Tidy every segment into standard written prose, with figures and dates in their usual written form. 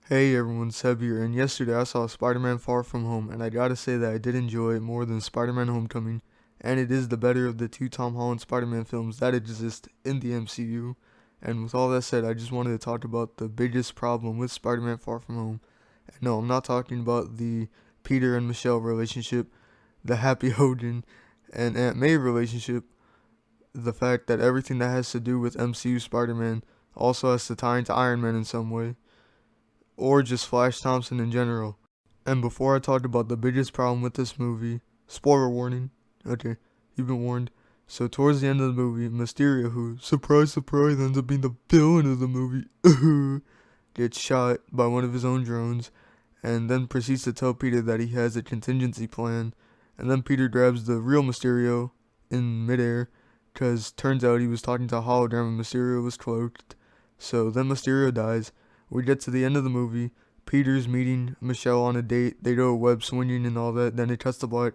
Hey everyone, Seb here, and yesterday I saw Spider-Man Far From Home, and I gotta say that I did enjoy it more than Spider-Man Homecoming, and it is the better of the two Tom Holland Spider-Man films that exist in the MCU. And with all that said, I just wanted to talk about the biggest problem with Spider-Man Far From Home. And no, I'm not talking about the Peter and Michelle relationship, the Happy Hogan and Aunt May relationship, the fact that everything that has to do with MCU Spider-Man also has to tie into Iron Man in some way or just Flash Thompson in general. And before I talk about the biggest problem with this movie, spoiler warning, okay, you've been warned. So towards the end of the movie, Mysterio, who, surprise, surprise, ends up being the villain of the movie, gets shot by one of his own drones, and then proceeds to tell Peter that he has a contingency plan. And then Peter grabs the real Mysterio in midair, because turns out he was talking to a hologram and Mysterio was cloaked. So then Mysterio dies. We get to the end of the movie. Peter's meeting Michelle on a date. They go web swinging and all that. Then it cuts to black.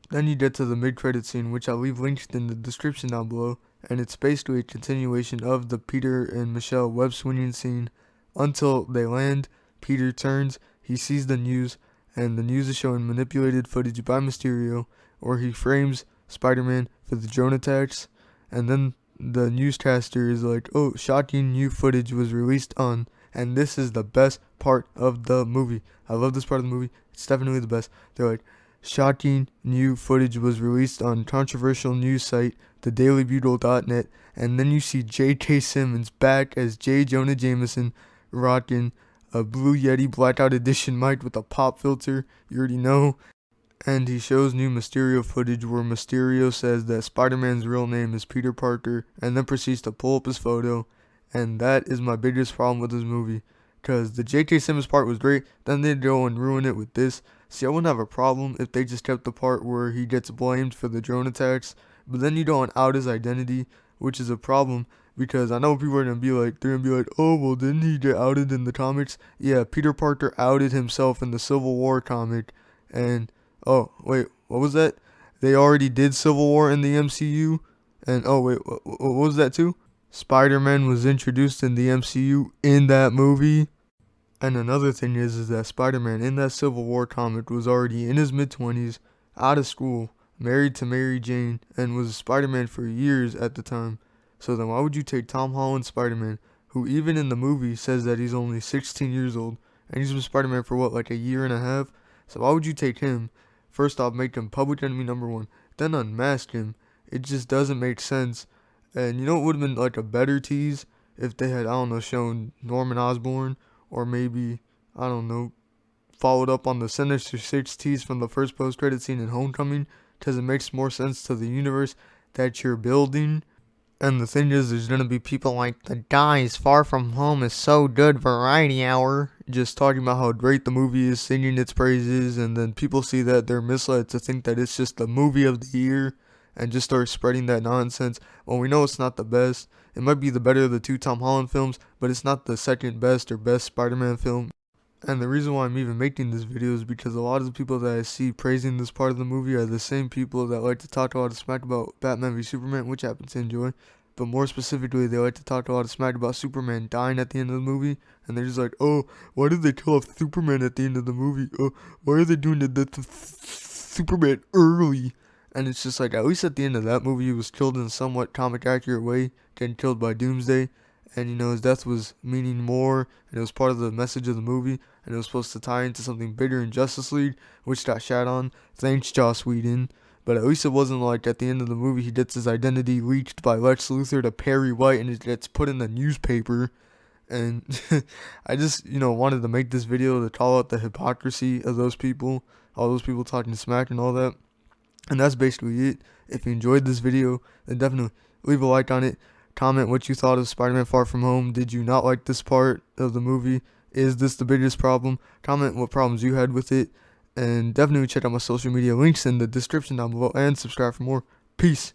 Then you get to the mid-credit scene, which I'll leave linked in the description down below. And it's basically a continuation of the Peter and Michelle web swinging scene until they land. Peter turns. He sees the news, and the news is showing manipulated footage by Mysterio, where he frames Spider-Man for the drone attacks. And then the newscaster is like, "Oh, shocking new footage was released on," and this is the best part of the movie. I love this part of the movie. It's definitely the best. They're like, "Shocking new footage was released on controversial news site, thedailybugle.net," and then you see J.K. Simmons back as J. Jonah Jameson rocking a Blue Yeti Blackout Edition mic with a pop filter. You already know. And he shows new Mysterio footage where Mysterio says that Spider-Man's real name is Peter Parker, and then proceeds to pull up his photo. And that is my biggest problem with this movie. Because the J.K. Simmons part was great, then they go and ruin it with this. See, I wouldn't have a problem if they just kept the part where he gets blamed for the drone attacks, but then you don't out his identity, which is a problem. Because I know people are they're gonna be like, "Oh, well, didn't he get outed in the comics?" Yeah, Peter Parker outed himself in the Civil War comic. And oh, wait, what was that? They already did Civil War in the MCU? And oh, wait, what was that too? Spider-Man was introduced in the MCU in that movie. And another thing is that Spider-Man in that Civil War comic was already in his mid-20s, out of school, married to Mary Jane, and was Spider-Man for years at the time. So then why would you take Tom Holland's Spider-Man, who even in the movie says that he's only 16 years old, and he's been Spider-Man for what, like a year and a half? So why would you take him? First off, make him public enemy number one, then unmask him. It just doesn't make sense. And you know it would have been like a better tease if they had, I don't know, shown Norman Osborn, or maybe, I don't know, followed up on the Sinister Six tease from the first post-credit scene in Homecoming, because it makes more sense to the universe that you're building. And the thing is, there's gonna be people like the guys Far From Home is so good variety hour, just talking about how great the movie is, singing its praises, and then people see that they're misled to think that it's just the movie of the year, and just start spreading that nonsense. Well, we know it's not the best. It might be the better of the two Tom Holland films, but it's not the second best or best Spider-Man film. And the reason why I'm even making this video is because a lot of the people that I see praising this part of the movie are the same people that like to talk a lot of smack about Batman v Superman, which I happen to enjoy. But more specifically, they like to talk a lot of smack about Superman dying at the end of the movie. And they're just like, "Oh, why did they kill off Superman at the end of the movie? Oh, why are they doing the Superman early?" And it's just like, at least at the end of that movie, he was killed in a somewhat comic accurate way, getting killed by Doomsday. And his death was meaning more, and it was part of the message of the movie, and it was supposed to tie into something bigger in Justice League, which got shat on. Thanks, Joss Whedon. But at least it wasn't like at the end of the movie he gets his identity leaked by Lex Luthor to Perry White, and it gets put in the newspaper. And I just, wanted to make this video to call out the hypocrisy of those people, all those people talking smack and all that. And that's basically it. If you enjoyed this video, then definitely leave a like on it. Comment what you thought of Spider-Man Far From Home. Did you not like this part of the movie? Is this the biggest problem? Comment what problems you had with it. And definitely check out my social media links in the description down below. And subscribe for more. Peace.